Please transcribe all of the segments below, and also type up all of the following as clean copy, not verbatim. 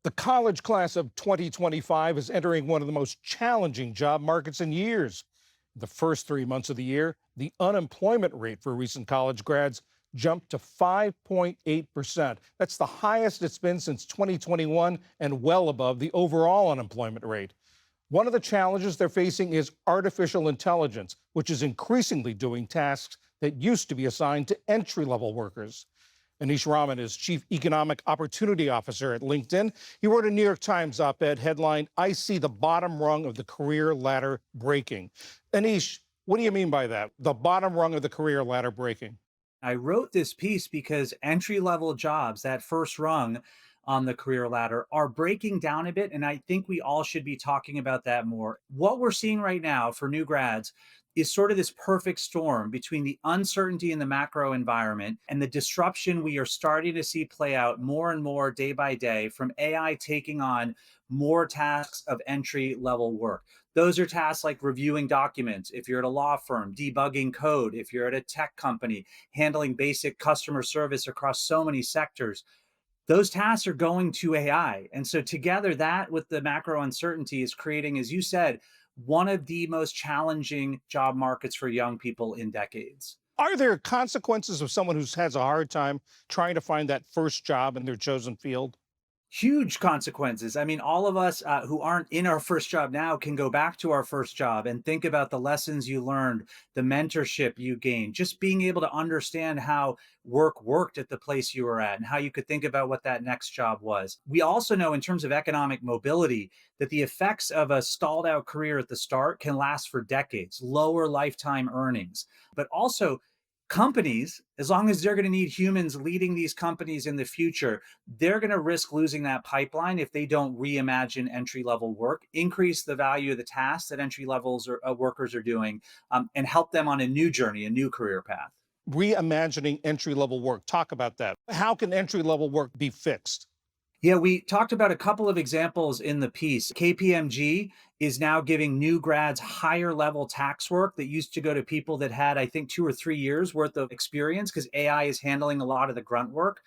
The college class of 2025 is entering one of the most challenging job markets in years. The first 3 months of the year, the unemployment rate for recent college grads jumped to 5.8%. That's the highest it's been since 2021 and well above the overall unemployment rate. One of the challenges they're facing is artificial intelligence, which is increasingly doing tasks that used to be assigned to entry level workers. Anish Raman is Chief Economic Opportunity Officer at LinkedIn. He wrote a New York Times op-ed headlined, "I see the bottom rung of the career ladder breaking." Anish, what do you mean by that? The bottom rung of the career ladder breaking? I wrote this piece because entry level jobs, that first rung on the career ladder, are breaking down a bit. And I think we all should be talking about that more. What we're seeing right now for new grads is sort of this perfect storm between the uncertainty in the macro environment and the disruption we are starting to see play out more and more day by day from AI taking on more tasks of entry level work. Those are tasks like reviewing documents if you're at a law firm, debugging code if you're at a tech company, handling basic customer service across so many sectors. Those tasks are going to AI. And so, together, that with the macro uncertainty is creating, as you said, one of the most challenging job markets for young people in decades. Are there consequences of someone who has a hard time trying to find that first job in their chosen field? Huge consequences. I mean, all of us who aren't in our first job now can go back to our first job and think about the lessons you learned, the mentorship you gained, just being able to understand how work worked at the place you were at and how you could think about what that next job was. We also know, in terms of economic mobility, that the effects of a stalled out career at the start can last for decades, lower lifetime earnings, but also companies, as long as they're going to need humans leading these companies in the future, they're going to risk losing that pipeline if they don't reimagine entry level work, increase the value of the tasks that entry levels or workers are doing, and help them on a new journey, a new career path. Reimagining entry level work. Talk about that. How can entry level work be fixed? Yeah, we talked about a couple of examples in the piece. KPMG is now giving new grads higher level tax work that used to go to people that had, I think, 2 or 3 years worth of experience because AI is handling a lot of the grunt work.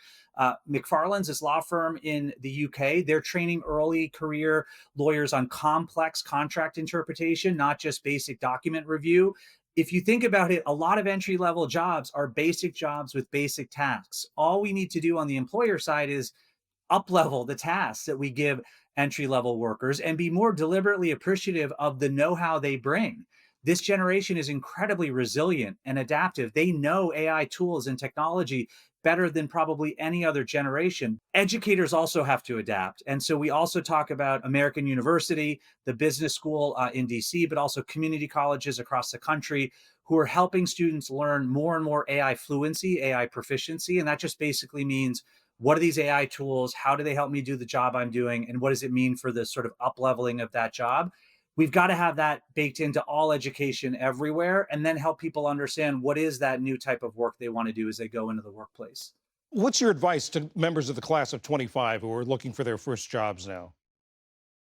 McFarland's, this law firm in the UK, they're training early career lawyers on complex contract interpretation, not just basic document review. If you think about it, a lot of entry level jobs are basic jobs with basic tasks. All we need to do on the employer side is up level the tasks that we give entry level workers and be more deliberately appreciative of the know how they bring. This generation is incredibly resilient and adaptive. They know AI tools and technology better than probably any other generation. Educators also have to adapt. And so we also talk about American University, the business school in DC, but also community colleges across the country who are helping students learn more and more AI fluency, AI proficiency. And that just basically means, what are these AI tools? How do they help me do the job I'm doing? And what does it mean for the sort of up leveling of that job? We've got to have that baked into all education everywhere and then help people understand what is that new type of work they want to do as they go into the workplace. What's your advice to members of the class of 25 who are looking for their first jobs now?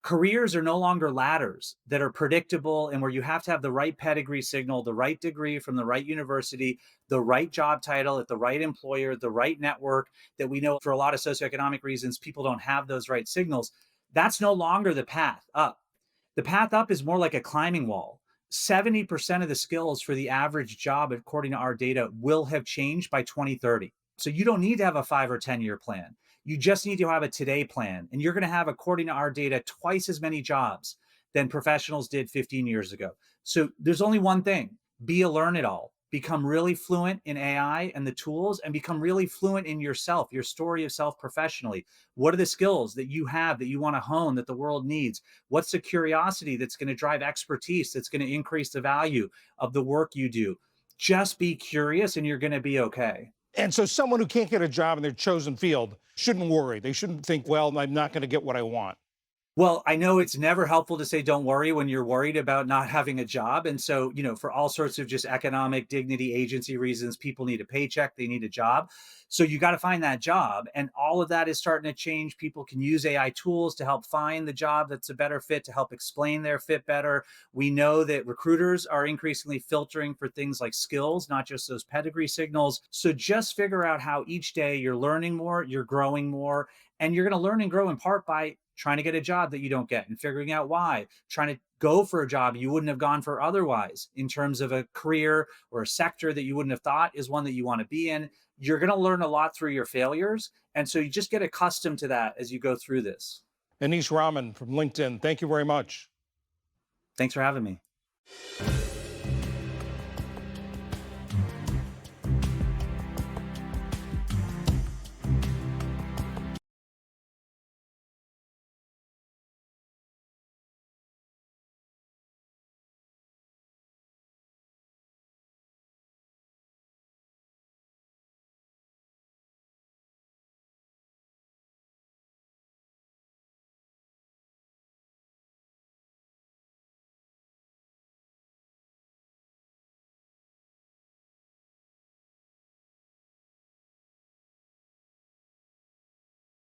Careers are no longer ladders that are predictable and where you have to have the right pedigree signal, the right degree from the right university, the right job title at the right employer, the right network, that we know for a lot of socioeconomic reasons, people don't have those right signals. That's no longer the path up. The path up is more like a climbing wall. 70% of the skills for the average job, according to our data, will have changed by 2030. So you don't need to have a 5 or 10 year plan. You just need to have a today plan. And you're going to have, according to our data, twice as many jobs than professionals did 15 years ago. So there's only one thing: be a learn it all. Become really fluent in AI and the tools, and become really fluent in yourself, your story of self professionally. What are the skills that you have that you want to hone that the world needs? What's the curiosity that's going to drive expertise, that's going to increase the value of the work you do? Just be curious and you're going to be okay. And so, someone who can't get a job in their chosen field shouldn't worry. They shouldn't think, well, I'm not going to get what I want. Well, I know it's never helpful to say don't worry when you're worried about not having a job. And so, for all sorts of just economic dignity, agency reasons, people need a paycheck, they need a job. So you got to find that job. And all of that is starting to change. People can use AI tools to help find the job that's a better fit, to help explain their fit better. We know that recruiters are increasingly filtering for things like skills, not just those pedigree signals. So just figure out how each day you're learning more, you're growing more, and you're going to learn and grow in part by trying to get a job that you don't get and figuring out why, trying to go for a job you wouldn't have gone for otherwise in terms of a career or a sector that you wouldn't have thought is one that you want to be in. You're going to learn a lot through your failures. And so you just get accustomed to that as you go through this. Anish Raman from LinkedIn, thank you very much. Thanks for having me.